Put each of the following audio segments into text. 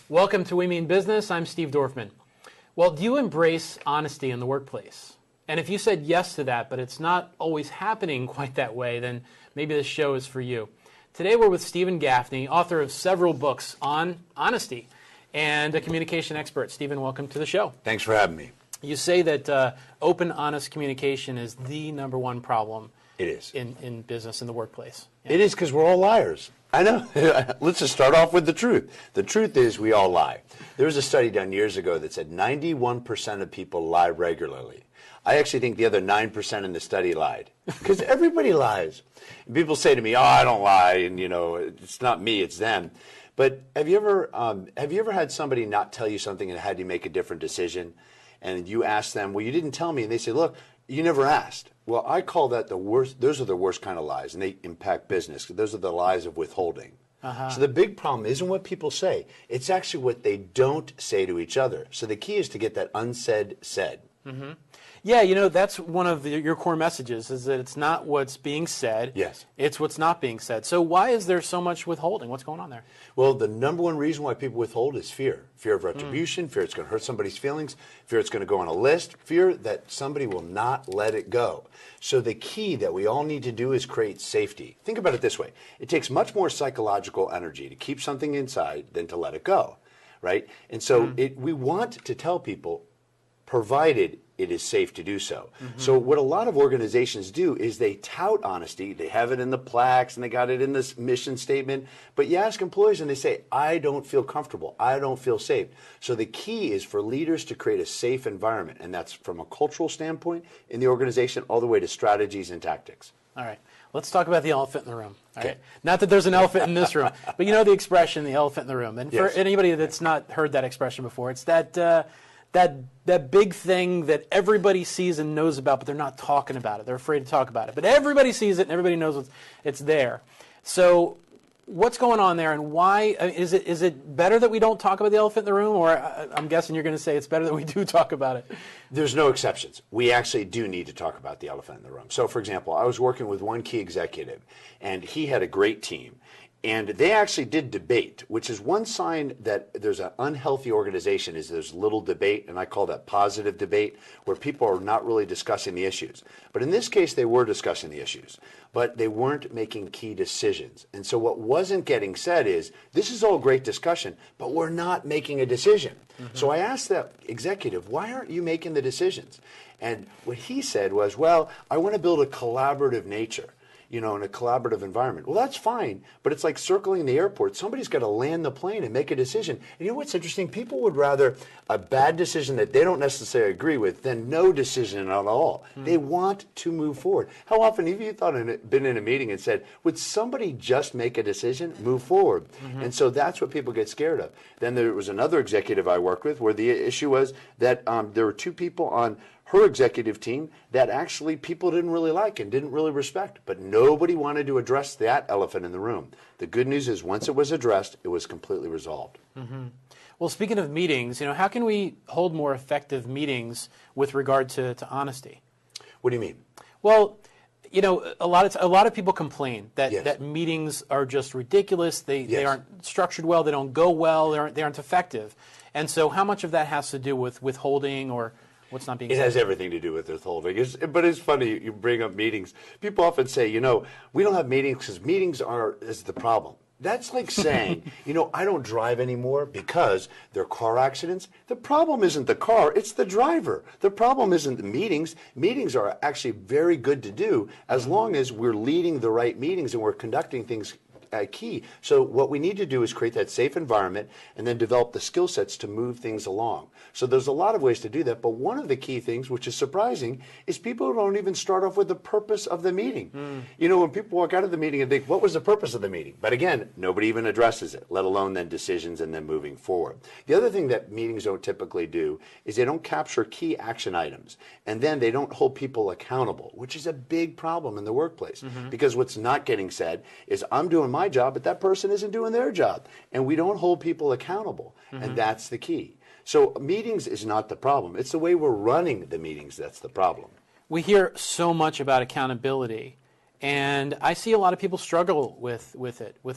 Welcome to We Mean Business. I'm Steve Dorfman. Well, do you embrace honesty in the workplace? And if you said yes to that, but it's not always happening quite that way, then maybe this show is for you. Today we're with Stephen Gaffney, author of several books on honesty and a communication expert. Stephen, welcome to the show. Thanks for having me. You say that open, honest communication is the number one problem. It is. In business, in the workplace. Yeah. It is, because we're all liars. I know. Let's just start off with the truth. The truth is we all lie. There was a study done years ago that said 91% of people lie regularly. I actually think the other 9% in the study lied, because everybody lies. And people say to me, "Oh, I don't lie," and it's not me, it's them. But have you ever had somebody not tell you something and had you make a different decision, and you ask them, "Well, you didn't tell me," and they say, "Look, you never asked." Well, I call that the worst. Those are the worst kind of lies, and they impact business. Those are the lies of withholding. So the big problem isn't what people say. It's actually what they don't say to each other. So the key is to get that unsaid said. Mm-hmm. Yeah, that's one of your core messages, is that it's not what's being said. Yes. It's what's not being said. So why is there so much withholding? What's going on there? Well, the number one reason why people withhold is fear. Fear of retribution, fear it's going to hurt somebody's feelings, fear it's going to go on a list, fear that somebody will not let it go. So the key that we all need to do is create safety. Think about it this way. It takes much more psychological energy to keep something inside than to let it go, right? And so we want to tell people, provided it is safe to do so. So what a lot of organizations do is they tout honesty. They have it in the plaques and they got it in this mission statement. But you ask employees and they say, "I don't feel comfortable. I don't feel safe." So the key is for leaders to create a safe environment. And that's from a cultural standpoint in the organization all the way to strategies and tactics. All right. Let's talk about the elephant in the room. All Okay. right. Not that there's an elephant in this room, but you know the expression, the elephant in the room. And for Yes. anybody that's not heard that expression before, it's that big thing that everybody sees and knows about, but they're not talking about it. They're afraid to talk about it. But everybody sees it and everybody knows it's there. So what's going on there, and why? Is it better that we don't talk about the elephant in the room, or I'm guessing you're going to say it's better that we do talk about it? There's no exceptions. We actually do need to talk about the elephant in the room. So, for example, I was working with one key executive, and he had a great team. And they actually did debate, which is one sign that there's an unhealthy organization, is there's little debate, and I call that positive debate, where people are not really discussing the issues. But in this case, they were discussing the issues, but they weren't making key decisions. And so what wasn't getting said is, this is all great discussion, but we're not making a decision. So I asked that executive, "Why aren't you making the decisions?" And what he said was, "Well, I want to build a collaborative nature, in a collaborative environment." Well, that's fine, but it's like circling the airport. Somebody's got to land the plane and make a decision. And you know what's interesting? People would rather a bad decision that they don't necessarily agree with than no decision at all. They want to move forward. How often have you been in a meeting and said, "Would somebody just make a decision, move forward?" And so that's what people get scared of. Then there was another executive I worked with where the issue was that there were two people on her executive team that actually people didn't really like and didn't really respect, but nobody wanted to address that elephant in the room. The good news is once it was addressed, it was completely resolved. Well, speaking of meetings, how can we hold more effective meetings with regard to honesty? What do you mean? Well, a lot of people complain that, Yes. that meetings are just ridiculous. They Yes. aren't structured well. They don't go well. They aren't effective. And so how much of that has to do with withholding or what's not being said? It has everything to do with withholding. But it's funny you bring up meetings. People often say, we don't have meetings because meetings is the problem. That's like saying, I don't drive anymore because there are car accidents. The problem isn't the car, it's the driver. The problem isn't the meetings. Meetings are actually very good to do as long as we're leading the right meetings and we're conducting things key. So what we need to do is create that safe environment and then develop the skill sets to move things along. So there's a lot of ways to do that, but one of the key things, which is surprising, is people don't even start off with the purpose of the meeting. When people walk out of the meeting and think, what was the purpose of the meeting? But again, nobody even addresses it, let alone then decisions and then moving forward. The other thing that meetings don't typically do is they don't capture key action items, and then they don't hold people accountable, which is a big problem in the workplace. Because what's not getting said is, I'm doing my job, but that person isn't doing their job. And we don't hold people accountable. And that's the key. So meetings is not the problem. It's the way we're running the meetings that's the problem. We hear so much about accountability, and I see a lot of people struggle with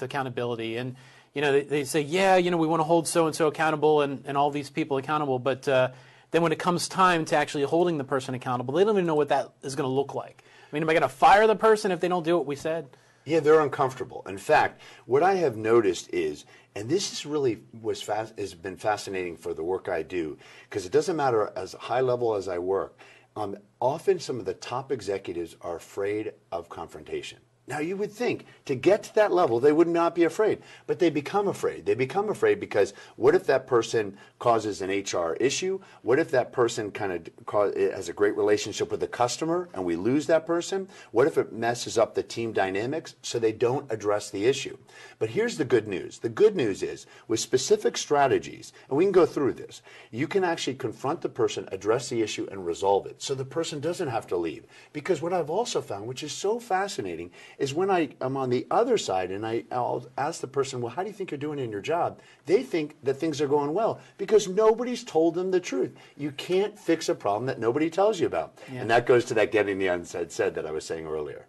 accountability. And they say, yeah, we want to hold so-and-so accountable and all these people accountable, but then when it comes time to actually holding the person accountable, they don't even know what that is going to look like. I mean, am I going to fire the person if they don't do what we said? Yeah, they're uncomfortable. In fact, what I have noticed is, and this is really has been fascinating for the work I do, because it doesn't matter as high level as I work, often some of the top executives are afraid of confrontation. Now, you would think to get to that level, they would not be afraid, but they become afraid. They become afraid because what if that person causes an HR issue? What if that person has a great relationship with the customer and we lose that person? What if it messes up the team dynamics? So they don't address the issue. But here's the good news. The good news is with specific strategies, and we can go through this, you can actually confront the person, address the issue, and resolve it so the person doesn't have to leave. Because what I've also found, which is so fascinating, is when I'm on the other side and I'll ask the person, well, how do you think you're doing in your job? They think that things are going well because nobody's told them the truth. You can't fix a problem that nobody tells you about. Yeah. And that goes to that getting the unsaid said that I was saying earlier.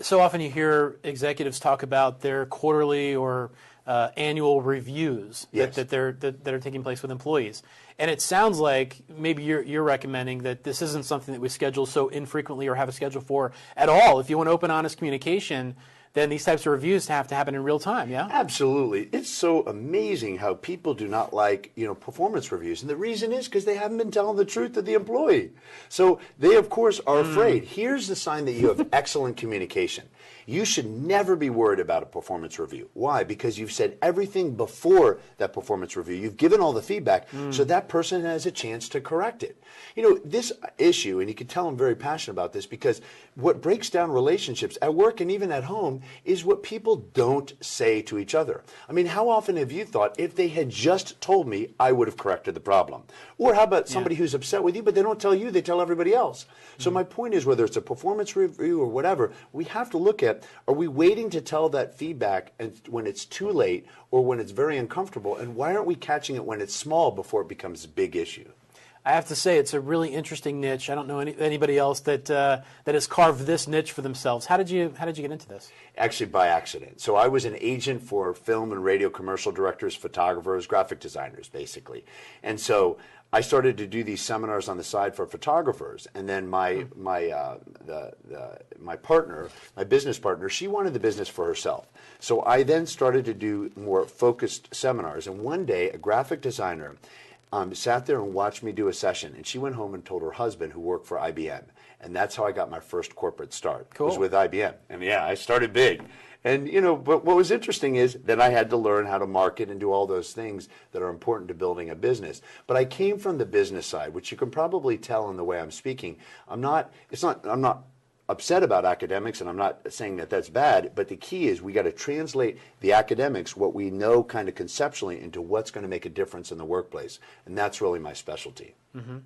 So often you hear executives talk about their quarterly or annual reviews yes. that are taking place with employees. And it sounds like maybe you're recommending that this isn't something that we schedule so infrequently or have a schedule for at all. If you want open, honest communication, then these types of reviews have to happen in real time, yeah? Absolutely. It's so amazing how people do not like, performance reviews. And the reason is because they haven't been telling the truth to the employee. So they, of course, are afraid. Here's the sign that you have excellent communication. You should never be worried about a performance review. Why? Because you've said everything before that performance review. You've given all the feedback so that person has a chance to correct it. This issue, and you can tell I'm very passionate about this because what breaks down relationships at work and even at home is what people don't say to each other. I mean, how often have you thought, if they had just told me, I would have corrected the problem? Or how about somebody who's upset with you, but they don't tell you, they tell everybody else? So my point is, whether it's a performance review or whatever, we have to look at, are we waiting to tell that feedback and when it's too late or when it's very uncomfortable? And why aren't we catching it when it's small before it becomes a big issue? I have to say it's a really interesting niche. I don't know anybody else that has carved this niche for themselves. How did you get into this? Actually, by accident. So I was an agent for film and radio commercial directors, photographers, graphic designers, basically. And so I started to do these seminars on the side for photographers, and then my partner, my business partner, she wanted the business for herself. So I then started to do more focused seminars, and one day a graphic designer sat there and watched me do a session, and she went home and told her husband, who worked for IBM, and that's how I got my first corporate start. Cool. Was with IBM, and I started big. And but what was interesting is that I had to learn how to market and do all those things that are important to building a business. But I came from the business side, which you can probably tell in the way I'm speaking. I'm not upset about academics, and I'm not saying that that's bad, but the key is we got to translate the academics, what we know kind of conceptually, into what's going to make a difference in the workplace. And that's really my specialty. Mm-hmm.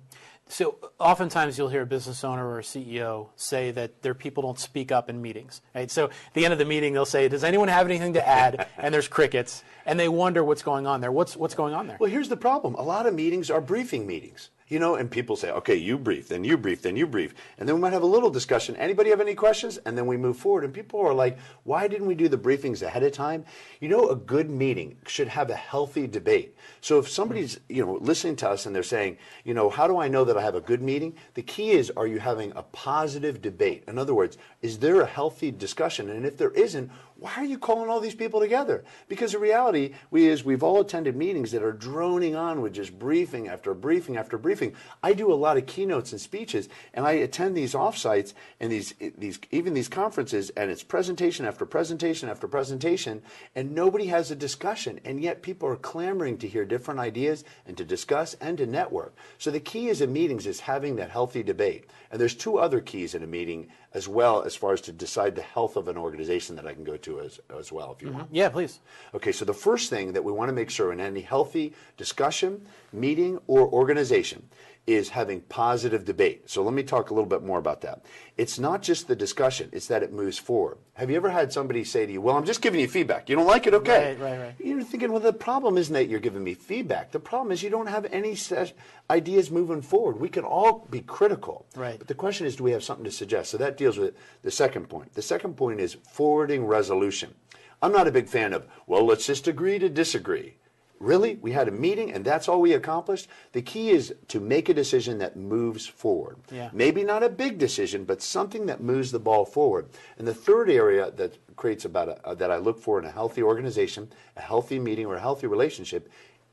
So oftentimes you'll hear a business owner or a CEO say that their people don't speak up in meetings, right? So at the end of the meeting, they'll say, does anyone have anything to add? And there's crickets, and they wonder what's going on there. What's going on there? Well, here's the problem. A lot of meetings are briefing meetings. And people say, okay, you brief, then you brief, then you brief. And then we might have a little discussion. Anybody have any questions? And then we move forward. And people are like, why didn't we do the briefings ahead of time? A good meeting should have a healthy debate. So if somebody's, listening to us and they're saying, how do I know that I have a good meeting? The key is, are you having a positive debate? In other words, is there a healthy discussion? And if there isn't, why are you calling all these people together? Because the reality is we've all attended meetings that are droning on with just briefing after briefing after briefing. I do a lot of keynotes and speeches, and I attend these offsites and these conferences, and it's presentation after presentation after presentation, and nobody has a discussion, and yet people are clamoring to hear different ideas and to discuss and to network. So the key is in meetings is having that healthy debate. And there's two other keys in a meeting as well, as far as to decide the health of an organization that I can go to as well, if you want. Yeah, please. Okay, so the first thing that we want to make sure in any healthy discussion, meeting, or organization is having positive debate. So let me talk a little bit more about that. It's not just the discussion, it's that it moves forward. Have you ever had somebody say to you, well, I'm just giving you feedback. You don't like it? Okay. Right. You're thinking, well, the problem isn't that you're giving me feedback. The problem is you don't have any ideas moving forward. We can all be critical. Right. But the question is, do we have something to suggest? So that deals with the second point. The second point is forwarding resolution. I'm not a big fan of, well, let's just agree to disagree. Really? We had a meeting and that's all we accomplished? The key is to make a decision that moves forward. Yeah. Maybe not a big decision, but something that moves the ball forward. And the third area that creates that I look for in a healthy organization, a healthy meeting, or a healthy relationship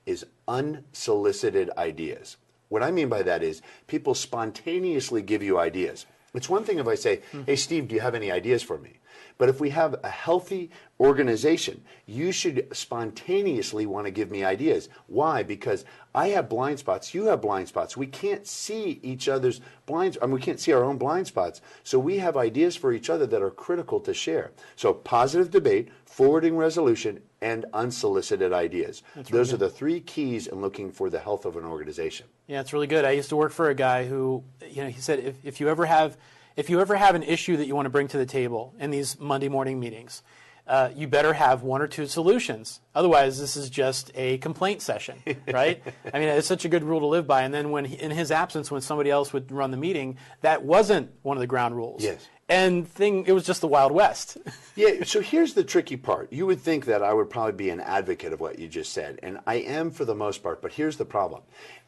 is unsolicited ideas. What I mean by that is people spontaneously give you ideas. It's one thing if I say, hey, Steve, do you have any ideas for me? But if we have a healthy organization, you should spontaneously want to give me ideas. Why? Because I have blind spots, you have blind spots. We can't see each other's blind spots. We can't see our own blind spots. So we have ideas for each other that are critical to share. So positive debate, forwarding resolution, and unsolicited ideas. Those are the three keys in looking for the health of an organization. Yeah, it's really good. I used to work for a guy who, he said, if you ever have an issue that you want to bring to the table in these Monday morning meetings, you better have one or two solutions. Otherwise, this is just a complaint session, right? I mean, it's such a good rule to live by. And then in his absence, when somebody else would run the meeting, that wasn't one of the ground rules. Yes. And it was just the Wild West. Yeah, so here's the tricky part. You would think that I would probably be an advocate of what you just said, and I am for the most part, but here's the problem.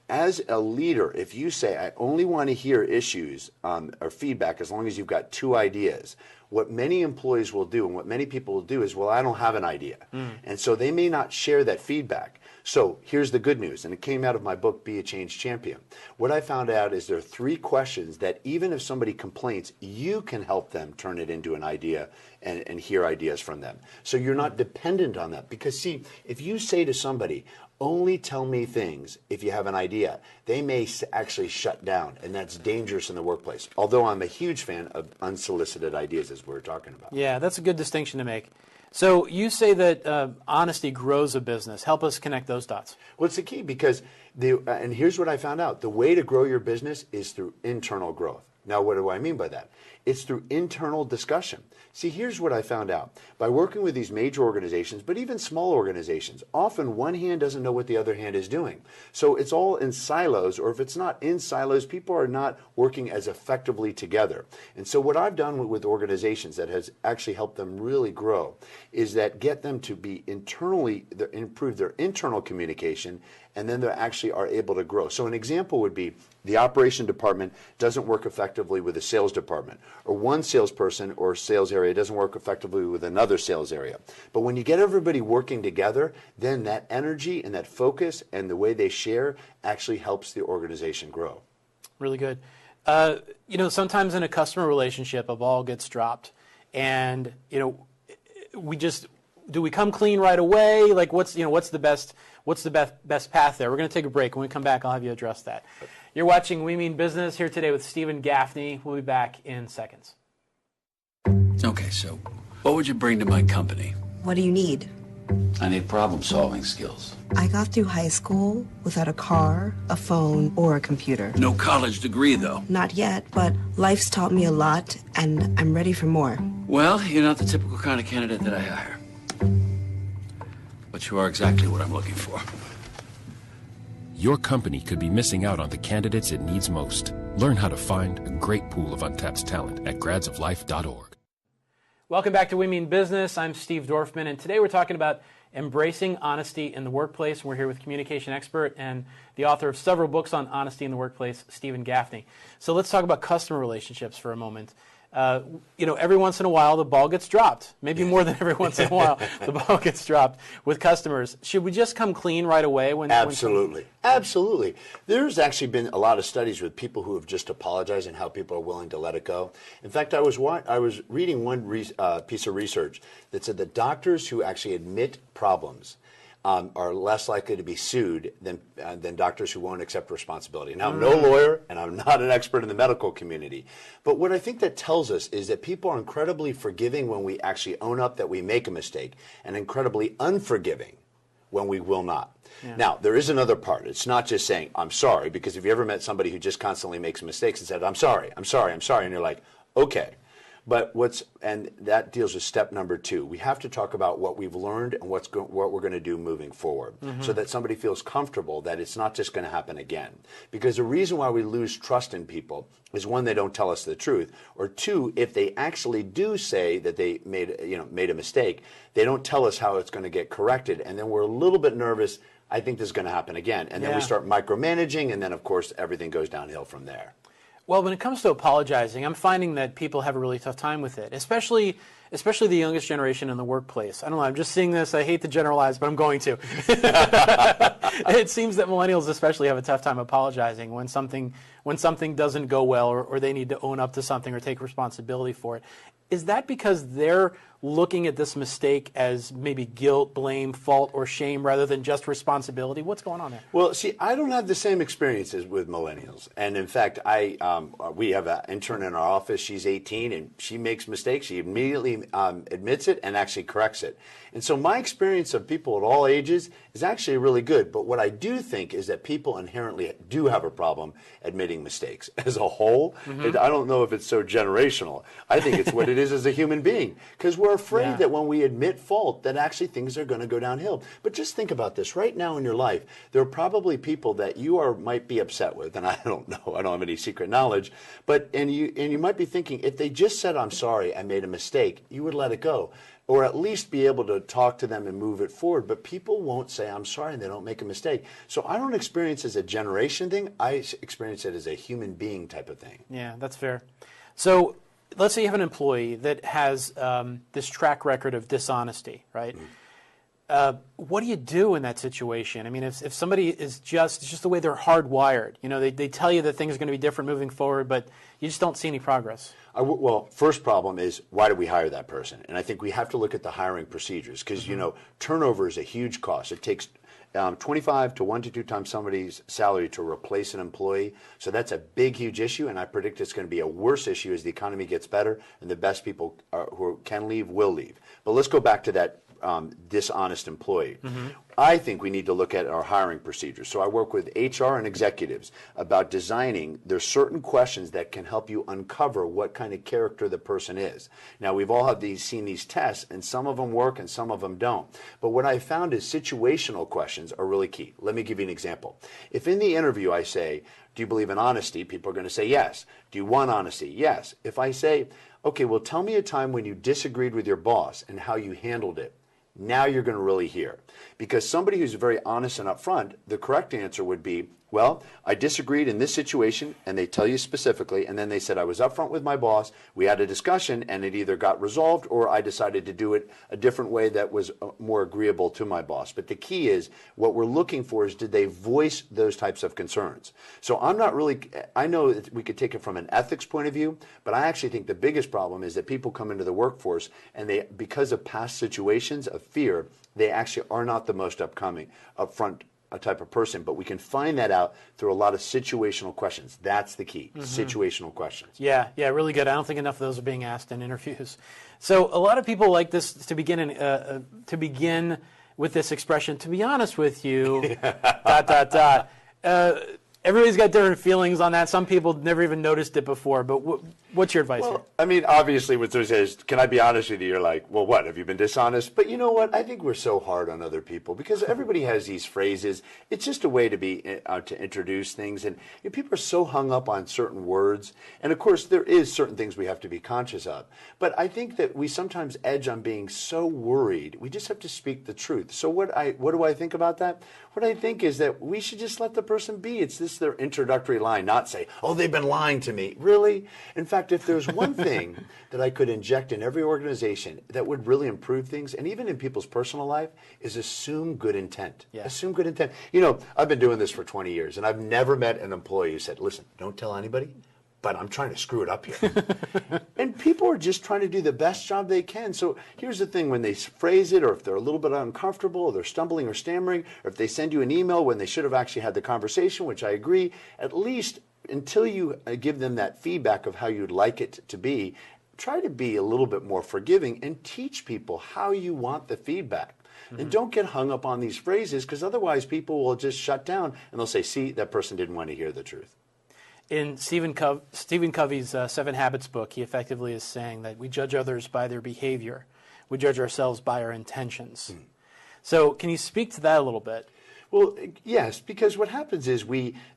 As a leader, if you say, I only want to hear issues or feedback as long as you've got two ideas, what many employees will do and what many people will do is, well, I don't have an idea. And so they may not share that feedback. So here's the good news, and it came out of my book, Be a Change Champion. What I found out is there are 3 questions that even if somebody complains, you can help them turn it into an idea and hear ideas from them. So you're not dependent on that. Because see, if you say to somebody, only tell me things if you have an idea, they may actually shut down, and that's dangerous in the workplace. Although I'm a huge fan of unsolicited ideas, as we're talking about. Yeah, that's a good distinction to make. So you say that honesty grows a business. Help us connect those dots. Well, it's the key because, and here's what I found out. The way to grow your business is through internal growth. Now, what do I mean by that? It's through internal discussion. See, here's what I found out. By working with these major organizations, but even small organizations, often one hand doesn't know what the other hand is doing. So it's all in silos, or if it's not in silos, people are not working as effectively together. And so what I've done with organizations that has actually helped them really grow is that get them to be improve their internal communication, and then they actually are able to grow. So an example would be the operation department doesn't work effectively with the sales department, or one salesperson or sales area doesn't work effectively with another sales area. But when you get everybody working together, then that energy and that focus and the way they share actually helps the organization grow. Really good. Sometimes in a customer relationship, a ball gets dropped, and do we come clean right away? Like, what's the best path there? We're going to take a break. When we come back, I'll have you address that. You're watching We Mean Business here today with Stephen Gaffney. We'll be back in seconds. Okay, so what would you bring to my company? What do you need? I need problem-solving skills. I got through high school without a car, a phone, or a computer. No college degree, though. Not yet, but life's taught me a lot, and I'm ready for more. Well, you're not the typical kind of candidate that I hire. But you are exactly what I'm looking for. Your company could be missing out on the candidates it needs most. Learn how to find a great pool of untapped talent at gradsoflife.org. Welcome back to We Mean Business. I'm Steve Dorfman, and today we're talking about embracing honesty in the workplace. We're here with communication expert and the author of several books on honesty in the workplace, Stephen Gaffney. So let's talk about customer relationships for a moment. Every once in a while, the ball gets dropped. Maybe more than every once in a while, the ball gets dropped with customers. Should we just come clean right away? Absolutely. Absolutely. There's actually been a lot of studies with people who have just apologized and how people are willing to let it go. In fact, I was reading one piece of research that said that doctors who actually admit problems are less likely to be sued than doctors who won't accept responsibility. Now, I'm no lawyer, and I'm not an expert in the medical community. But what I think that tells us is that people are incredibly forgiving when we actually own up that we make a mistake, and incredibly unforgiving when we will not. Yeah. Now, there is another part. It's not just saying, I'm sorry, because if you ever met somebody who just constantly makes mistakes and said, I'm sorry, and you're like, okay. But and that deals with step number 2. We have to talk about what we've learned and what we're going to do moving forward, so that somebody feels comfortable that it's not just going to happen again. Because the reason why we lose trust in people is, 1, they don't tell us the truth, or 2, if they actually do say that they made a mistake, they don't tell us how it's going to get corrected, and then we're a little bit nervous. I think this is going to happen again, and then we start micromanaging, and then of course everything goes downhill from there. Well, when it comes to apologizing, I'm finding that people have a really tough time with it, especially the youngest generation in the workplace. I don't know, I'm just seeing this. I hate to generalize, but I'm going to. It seems that millennials especially have a tough time apologizing when something doesn't go well, or they need to own up to something or take responsibility for it. Is that because they're looking at this mistake as maybe guilt, blame, fault, or shame rather than just responsibility? What's going on there? Well, see, I don't have the same experiences with millennials. And in fact, we have an intern in our office. She's 18 and she makes mistakes. She immediately admits it and actually corrects it. And so my experience of people at all ages is actually really good. But what I do think is that people inherently do have a problem admitting mistakes as a whole. I don't know if it's so generational. I think it's what it is as a human being. Because we're afraid that when we admit fault, that actually things are going to go downhill. But just think about this. Right now in your life, there are probably people that you might be upset with, and I don't know. I don't have any secret knowledge. But and you might be thinking, if they just said, "I'm sorry, I made a mistake," you would let it go, or at least be able to talk to them and move it forward. But people won't say, "I'm sorry," and they don't make a mistake. So I don't experience it as a generation thing. I experience it as a human being type of thing. Yeah, that's fair. So let's say you have an employee that has this track record of dishonesty, right? What do you do in that situation? I mean, if somebody is it's just the way they're hardwired. They tell you that things are going to be different moving forward, but you just don't see any progress. Well, first problem is, why did we hire that person? And I think we have to look at the hiring procedures, because turnover is a huge cost. It takes 25 to 1 to 2 times somebody's salary to replace an employee. So that's a big, huge issue, and I predict it's going to be a worse issue as the economy gets better and the best people who can leave will leave. But let's go back to that dishonest employee. I think we need to look at our hiring procedures. So I work with HR and executives about designing. There's certain questions that can help you uncover what kind of character the person is. Now, we've all seen these tests, and some of them work and some of them don't. But what I found is situational questions are really key. Let me give you an example. If in the interview I say, "Do you believe in honesty?" people are going to say yes. "Do you want honesty?" Yes. If I say, "Okay, well, tell me a time when you disagreed with your boss and how you handled it," now you're going to really hear. Because somebody who's very honest and upfront, the correct answer would be, "Well, I disagreed in this situation," and they tell you specifically, and then they said, "I was upfront with my boss, we had a discussion, and it either got resolved or I decided to do it a different way that was more agreeable to my boss." But the key is, what we're looking for is, did they voice those types of concerns? So I know that we could take it from an ethics point of view, but I actually think the biggest problem is that people come into the workforce and because of past situations of fear, they actually are not the most upfront type of person, but we can find that out through a lot of situational questions. That's the key, situational questions. Yeah, really good. I don't think enough of those are being asked in interviews. So a lot of people like this to begin with this expression, "To be honest with you," ... Everybody's got different feelings on that. Some people never even noticed it before, but what's your advice here? I mean, obviously, what there says, "Can I be honest with you?" You're like, "Well, what? Have you been dishonest?" But you know what? I think we're so hard on other people because everybody has these phrases. It's just a way to introduce things, and people are so hung up on certain words. And of course, there is certain things we have to be conscious of. But I think that we sometimes edge on being so worried. We just have to speak the truth. So what do I think about that? What I think is that we should just let the person be. It's their introductory line, not say, "Oh, they've been lying to me." Really? In fact, if there's one thing that I could inject in every organization that would really improve things, and even in people's personal life, is assume good intent. Yeah. Assume good intent. I've been doing this for 20 years, and I've never met an employee who said, "Listen, don't tell anybody, but I'm trying to screw it up here." And people are just trying to do the best job they can. So here's the thing, when they phrase it, or if they're a little bit uncomfortable, or they're stumbling or stammering, or if they send you an email when they should have actually had the conversation, which I agree, at least until you give them that feedback of how you'd like it to be, try to be a little bit more forgiving and teach people how you want the feedback. And don't get hung up on these phrases, because otherwise people will just shut down and they'll say, "See, that person didn't want to hear the truth." In Stephen Covey's 7 Habits book, he effectively is saying that we judge others by their behavior. We judge ourselves by our intentions. So can you speak to that a little bit? Well, yes, because what happens is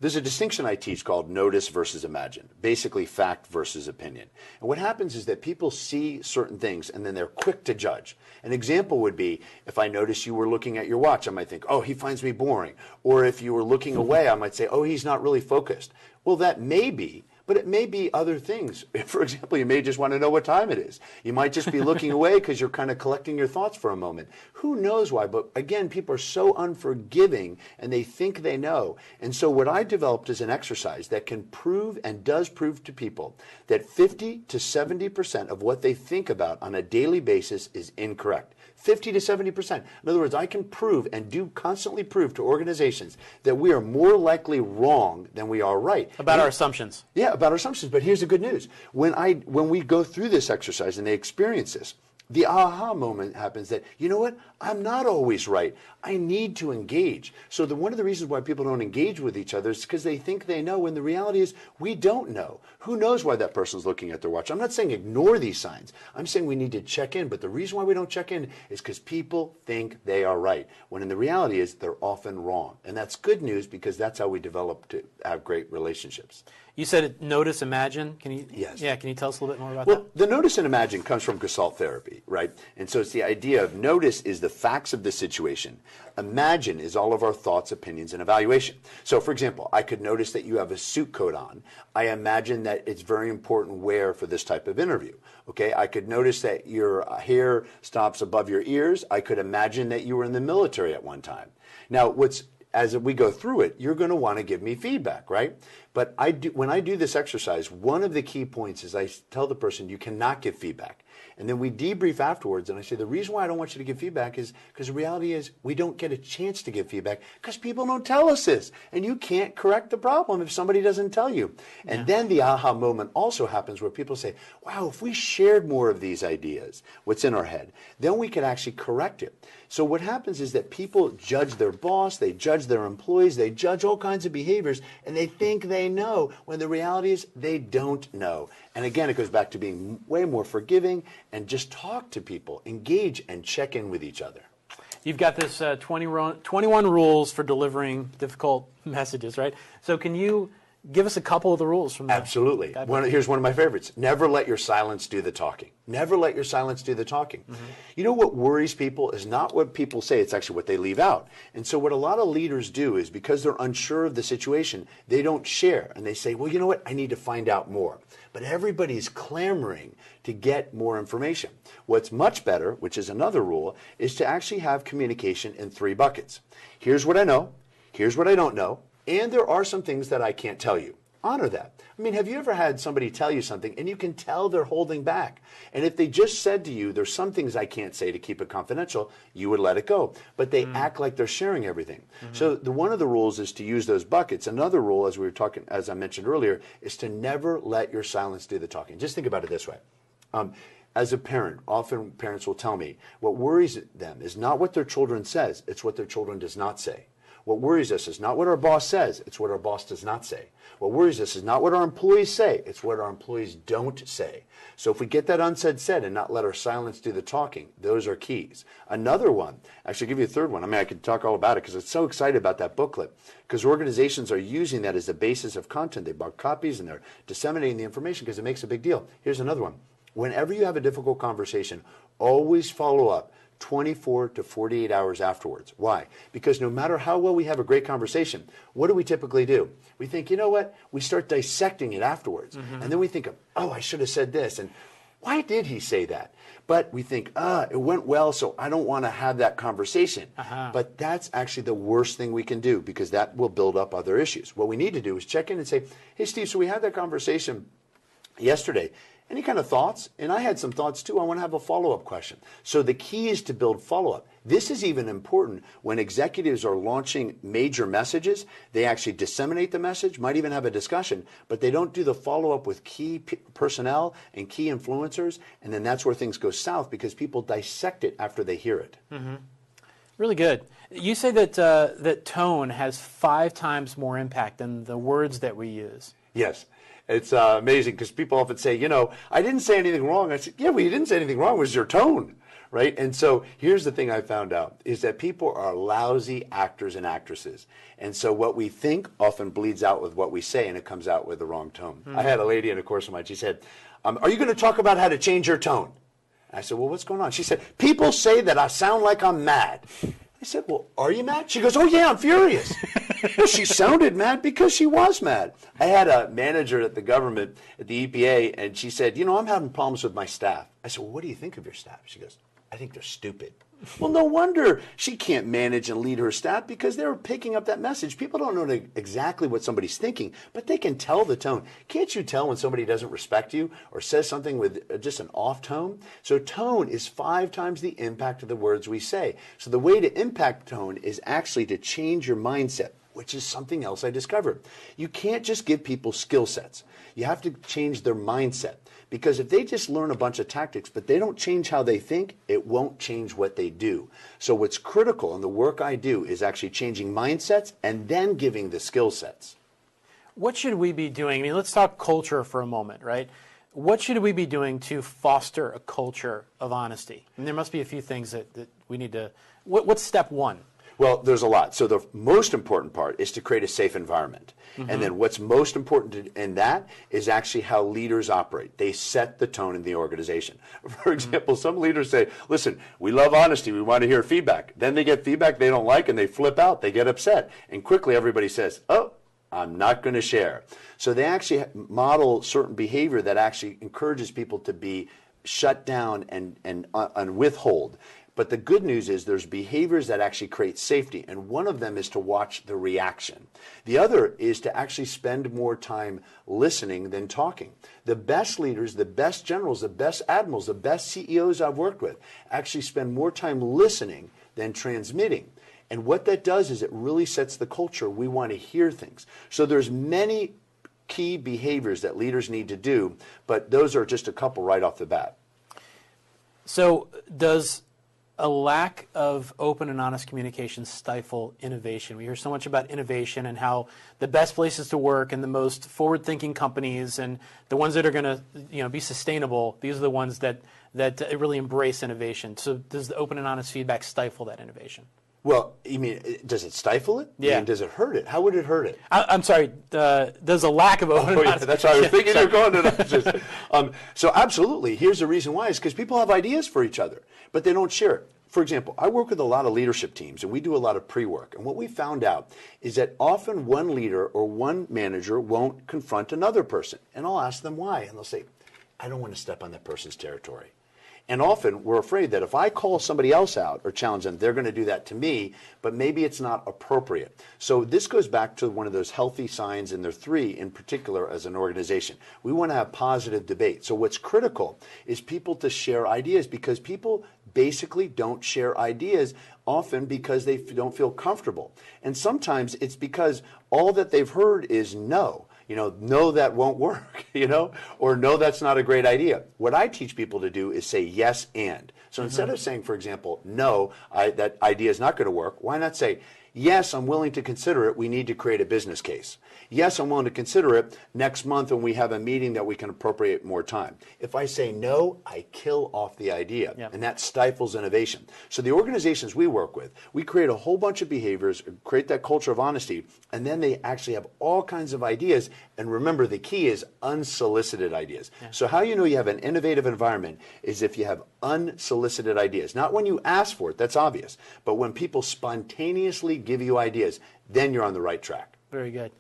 there's a distinction I teach called notice versus imagine, basically fact versus opinion. And what happens is that people see certain things and then they're quick to judge. An example would be if I notice you were looking at your watch, I might think, oh, he finds me boring. Or if you were looking away, I might say, oh, he's not really focused. Well, that may be. But it may be other things. For example, you may just want to know what time it is. You might just be looking away because you're kind of collecting your thoughts for a moment. Who knows why? But again, people are so unforgiving and they think they know. And so what I developed is an exercise that can prove and does prove to people that 50 to 70% of what they think about on a daily basis is incorrect. 50 to 70%. In other words, I can prove and do constantly prove to organizations that we are more likely wrong than we are right. About our assumptions. Yeah, about our assumptions. But here's the good news. When we go through this exercise and they experience this, the aha moment happens that, you know what, I'm not always right. I need to engage. So one of the reasons why people don't engage with each other is because they think they know, when the reality is we don't know. Who knows why that person's looking at their watch? I'm not saying ignore these signs. I'm saying we need to check in. But the reason why we don't check in is because people think they are right, when in the reality is they're often wrong. And that's good news because that's how we develop to have great relationships. You said notice, imagine. Can you? Yes. Yeah. Can you tell us a little bit more about Well, that? the notice and imagine comes from Gestalt therapy, right? And so it's the idea of notice is the facts of the situation. Imagine is all of our thoughts, opinions, and evaluation. So, for example, I could notice that you have a suit coat on. I imagine that it's very important wear for this type of interview. Okay, I could notice that your hair stops above your ears. I could imagine that you were in the military at one time. Now, as we go through it, you're going to want to give me feedback, right? But when I do this exercise, one of the key points is I tell the person you cannot give feedback. And then we debrief afterwards, and I say the reason why I don't want you to give feedback is because the reality is we don't get a chance to give feedback because people don't tell us this. And you can't correct the problem if somebody doesn't tell you. And then the aha moment also happens where people say, wow, if we shared more of these ideas, what's in our head, then we could actually correct it. So what happens is that people judge their boss, they judge their employees, they judge all kinds of behaviors, and they think they know, when the reality is they don't know. And again, it goes back to being way more forgiving and just talk to people, engage, and check in with each other. You've got this 21 rules for delivering difficult messages, right? So can you give us a couple of the rules from that? Absolutely. Here's one of my favorites. Never let your silence do the talking. Never let your silence do the talking. You know what worries people is not what people say, it's actually what they leave out. And so what a lot of leaders do is because they're unsure of the situation, they don't share. And they say, well, you know what, I need to find out more. But everybody's clamoring to get more information. What's much better, which is another rule, is to actually have communication in 3 buckets. Here's what I know, here's what I don't know, and there are some things that I can't tell you. Honor that. I mean, have you ever had somebody tell you something and you can tell they're holding back? And if they just said to you, there's some things I can't say to keep it confidential, you would let it go. But they act like they're sharing everything. So one of the rules is to use those buckets. Another rule, as I mentioned earlier, is to never let your silence do the talking. Just think about it this way. As a parent, often parents will tell me what worries them is not what their children says, it's what their children does not say. What worries us is not what our boss says, it's what our boss does not say. What worries us is not what our employees say, it's what our employees don't say. So if we get that unsaid said and not let our silence do the talking, those are keys. Another one, actually I'll give you a third one. I mean, I could talk all about it because I'm so excited about that booklet because organizations are using that as the basis of content. They bought copies and they're disseminating the information because it makes a big deal. Here's another one. Whenever you have a difficult conversation, always follow up 24 to 48 hours afterwards. Why? Because no matter how well we have a great conversation, what do we typically do? We think, you know what? We start dissecting it afterwards. And then we think of, oh, I should have said this. And why did he say that? But we think, it went well, so I don't want to have that conversation. But that's actually the worst thing we can do because that will build up other issues. What we need to do is check in and say, hey, Steve, so we had that conversation yesterday. Any kind of thoughts? And I had some thoughts too. I want to have a follow-up question. So the key is to build follow-up. This is even important when executives are launching major messages. They actually disseminate the message, might even have a discussion, but they don't do the follow-up with key personnel and key influencers. And then that's where things go south because people dissect it after they hear it. Really good. You say that that tone has 5 times more impact than the words that we use. Yes. It's amazing because people often say, I didn't say anything wrong. I said, yeah, well, you didn't say anything wrong. It was your tone, right? And so here's the thing I found out is that people are lousy actors and actresses. And so what we think often bleeds out with what we say, and it comes out with the wrong tone. I had a lady in a course of mine. She said, are you going to talk about how to change your tone? I said, well, what's going on? She said, people say that I sound like I'm mad. I said, well, are you mad? She goes, oh, yeah, I'm furious. Well, she sounded mad because she was mad. I had a manager at the government, at the EPA, and she said, I'm having problems with my staff. I said, well, what do you think of your staff? She goes, I think they're stupid. Well, no wonder she can't manage and lead her staff because they're picking up that message. People don't know exactly what somebody's thinking, but they can tell the tone. Can't you tell when somebody doesn't respect you or says something with just an off tone? So tone is 5 times the impact of the words we say. So the way to impact tone is actually to change your mindset, which is something else I discovered. You can't just give people skill sets. You have to change their mindset. Because if they just learn a bunch of tactics, but they don't change how they think, it won't change what they do. So what's critical in the work I do is actually changing mindsets and then giving the skill sets. What should we be doing? I mean, let's talk culture for a moment, right? What should we be doing to foster a culture of honesty? I mean, there must be a few things that we need to... What's step one? Well, there's a lot. So the most important part is to create a safe environment. Mm-hmm. And then what's most important in that is actually how leaders operate. They set the tone in the organization. For example, some leaders say, listen, we love honesty. We want to hear feedback. Then they get feedback they don't like and they flip out. They get upset. And quickly everybody says, oh, I'm not going to share. So they actually model certain behavior that actually encourages people to be shut down and withhold. But the good news is there's behaviors that actually create safety, and one of them is to watch the reaction. The other is to actually spend more time listening than talking. The best leaders, the best generals, the best admirals, the best CEOs I've worked with actually spend more time listening than transmitting. And what that does is it really sets the culture. We want to hear things. So there's many key behaviors that leaders need to do, but those are just a couple right off the bat. So does a lack of open and honest communication stifle innovation? We hear so much about innovation and how the best places to work and the most forward-thinking companies and the ones that are going to be sustainable, these are the ones that really embrace innovation. So does the open and honest feedback stifle that innovation? Well, you mean, does it stifle it? Yeah. I mean, does it hurt it? How would it hurt it? I'm sorry, does a lack of open and honest... That's how I was thinking you're going to that. So absolutely, here's the reason why. Is because people have ideas for each other, but they don't share it. For example, I work with a lot of leadership teams, and we do a lot of pre-work. And what we found out is that often one leader or one manager won't confront another person. And I'll ask them why, and they'll say, I don't want to step on that person's territory. And often we're afraid that if I call somebody else out or challenge them, they're going to do that to me, but maybe it's not appropriate. So this goes back to one of those healthy signs, and there are 3 in particular as an organization. We want to have positive debate. So what's critical is people to share ideas, because people basically don't share ideas often because they don't feel comfortable. And sometimes it's because all that they've heard is no. No, that won't work, or no, that's not a great idea. What I teach people to do is say yes and. So instead of saying, for example, no, that idea is not going to work, why not say, yes, I'm willing to consider it. We need to create a business case. Yes, I'm willing to consider it next month when we have a meeting that we can appropriate more time. If I say no, I kill off the idea, and that stifles innovation. So the organizations we work with, we create a whole bunch of behaviors, create that culture of honesty, and then they actually have all kinds of ideas. And remember, the key is unsolicited ideas. So how you know you have an innovative environment is if you have unsolicited ideas. Not when you ask for it, that's obvious, but when people spontaneously give you ideas, then you're on the right track. Very good.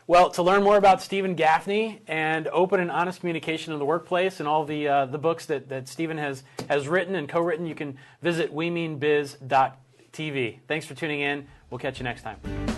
Well, to learn more about Stephen Gaffney and open and honest communication in the workplace and all the books that Stephen has written and co-written, you can visit wemeanbiz.tv. Thanks for tuning in. We'll catch you next time.